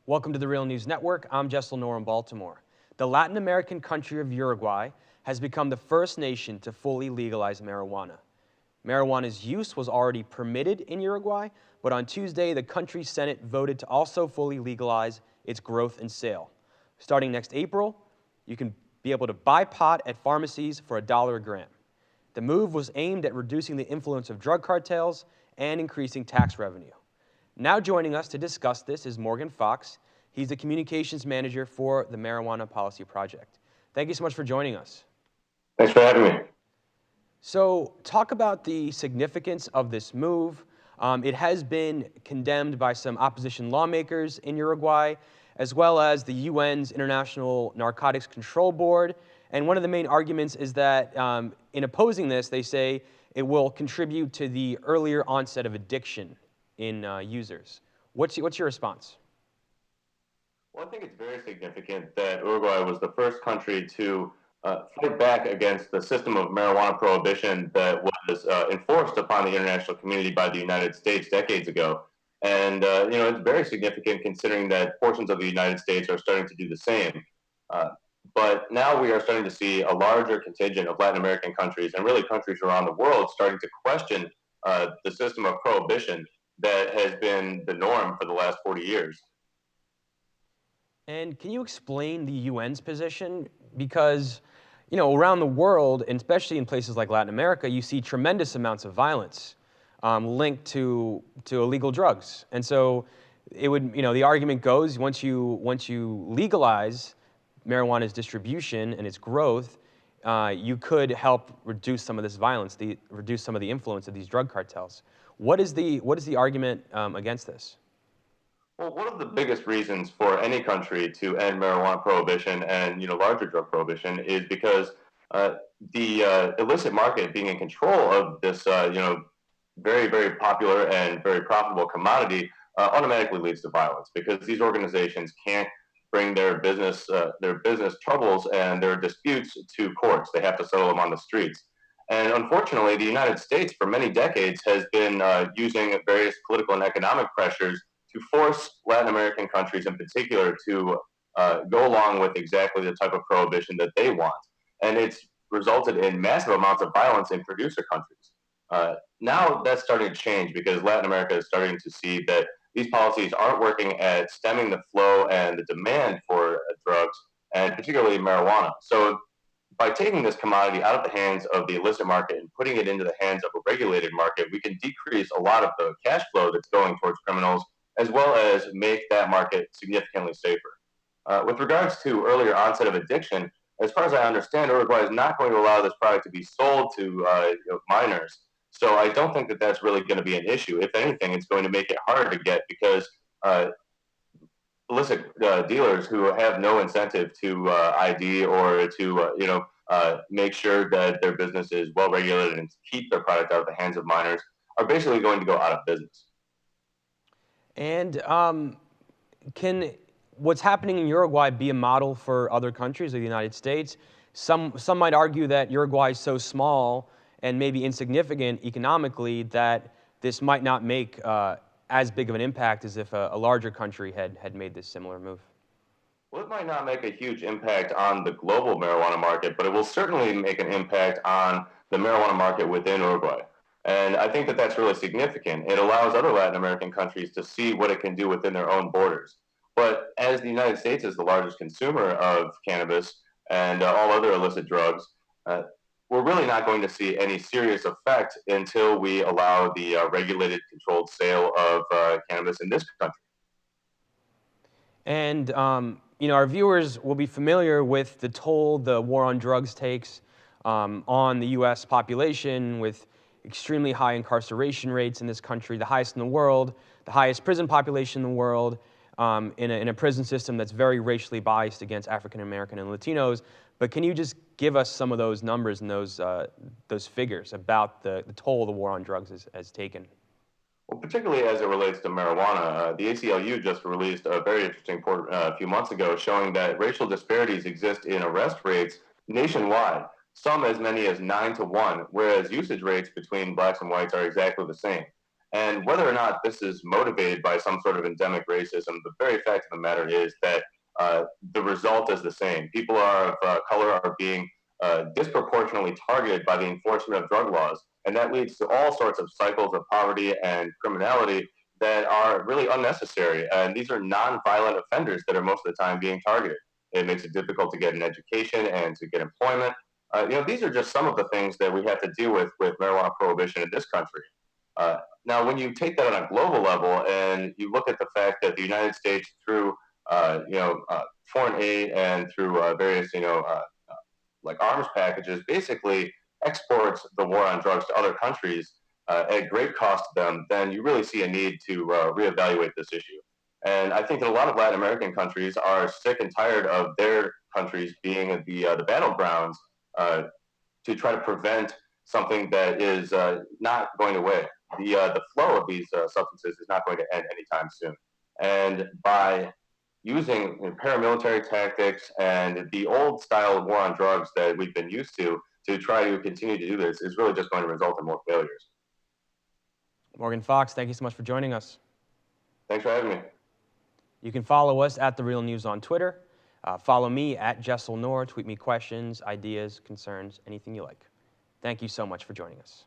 Welcome to the Real News Network. I'm Jessel Nor in Baltimore. The Latin American country of Uruguay has become the first nation to fully legalize marijuana. Marijuana's use was already permitted in Uruguay, but on Tuesday, the country's Senate voted to also fully legalize its growth and sale. Starting next April, you can be able to buy pot at pharmacies for $1 a gram. The move was aimed at reducing the influence of drug cartels and increasing tax revenue. Now joining us to discuss this is Morgan Fox. He's the communications manager for the Marijuana Policy Project. Thank you so much for joining us. Thanks for having me. So talk about the significance of this move. It has been condemned by some opposition lawmakers in Uruguay, as well as the UN's International Narcotics Control Board. And one of the main arguments is that in opposing this, they say it will contribute to the earlier onset of addiction in users. What's your response? Well, I think it's very significant that Uruguay was the first country to fight back against the system of marijuana prohibition that was enforced upon the international community by the United States decades ago. And, it's very significant considering that portions of the United States are starting to do the same. But now we are starting to see a larger contingent of Latin American countries and really countries around the world starting to question the system of prohibition that has been the norm for the last 40 years. And can you explain the UN's position? Because, around the world, and especially in places like Latin America, you see tremendous amounts of violence linked to illegal drugs. And so it would, the argument goes, once you legalize marijuana's distribution and its growth, you could help reduce some of this violence, reduce some of the influence of these drug cartels. What is the argument against this? Well, one of the biggest reasons for any country to end marijuana prohibition and larger drug prohibition is because the illicit market being in control of this very, very popular and very profitable commodity automatically leads to violence because these organizations can't bring their business troubles and their disputes to courts. They have to settle them on the streets. And unfortunately, the United States, for many decades, has been using various political and economic pressures to force Latin American countries in particular to go along with exactly the type of prohibition that they want. And it's resulted in massive amounts of violence in producer countries. Now that's starting to change because Latin America is starting to see that these policies aren't working at stemming the flow and the demand for drugs, and particularly marijuana. So by taking this commodity out of the hands of the illicit market and putting it into the hands of a regulated market, we can decrease a lot of the cash flow that's going towards criminals, as well as make that market significantly safer. With regards to earlier onset of addiction, as far as I understand, Uruguay is not going to allow this product to be sold to minors. So I don't think that that's really going to be an issue. If anything, it's going to make it harder to get because illicit dealers who have no incentive to ID or to make sure that their business is well regulated and keep their product out of the hands of minors are basically going to go out of business. And can what's happening in Uruguay be a model for other countries of the United States? Some might argue that Uruguay is so small and maybe insignificant economically that this might not make as big of an impact as if a larger country had made this similar move. Well, it might not make a huge impact on the global marijuana market, but it will certainly make an impact on the marijuana market within Uruguay. And I think that that's really significant. It allows other Latin American countries to see what it can do within their own borders. But as the United States is the largest consumer of cannabis and all other illicit drugs, we're really not going to see any serious effect until we allow the regulated, controlled sale of cannabis in this country. And our viewers will be familiar with the toll the war on drugs takes on the U.S. population, with extremely high incarceration rates in this country, the highest in the world, the highest prison population in the world, in a prison system that's very racially biased against African American and Latinos. But can you just give us some of those numbers and those figures about the toll the war on drugs has taken? Well, particularly as it relates to marijuana, the ACLU just released a very interesting report a few months ago showing that racial disparities exist in arrest rates nationwide, some as many as 9 to 1, whereas usage rates between blacks and whites are exactly the same. And whether or not this is motivated by some sort of endemic racism, the very fact of the matter is that the result is the same. People of color are being disproportionately targeted by the enforcement of drug laws, and that leads to all sorts of cycles of poverty and criminality that are really unnecessary. And these are non-violent offenders that are most of the time being targeted. It makes it difficult to get an education and to get employment. These are just some of the things that we have to deal with marijuana prohibition in this country. Now, when you take that on a global level and you look at the fact that the United States, through foreign aid and through various like arms packages, basically exports the war on drugs to other countries at great cost to them, then you really see a need to reevaluate this issue. And I think that a lot of Latin American countries are sick and tired of their countries being the battlegrounds to try to prevent something that is not going away. The flow of these substances is not going to end anytime soon. And by using paramilitary tactics and the old style of war on drugs that we've been used to try to continue to do this is really just going to result in more failures. Morgan Fox, thank you so much for joining us. Thanks for having me. You can follow us at The Real News on Twitter. Follow me at Jessel Noor. Tweet me questions, ideas, concerns, anything you like. Thank you so much for joining us.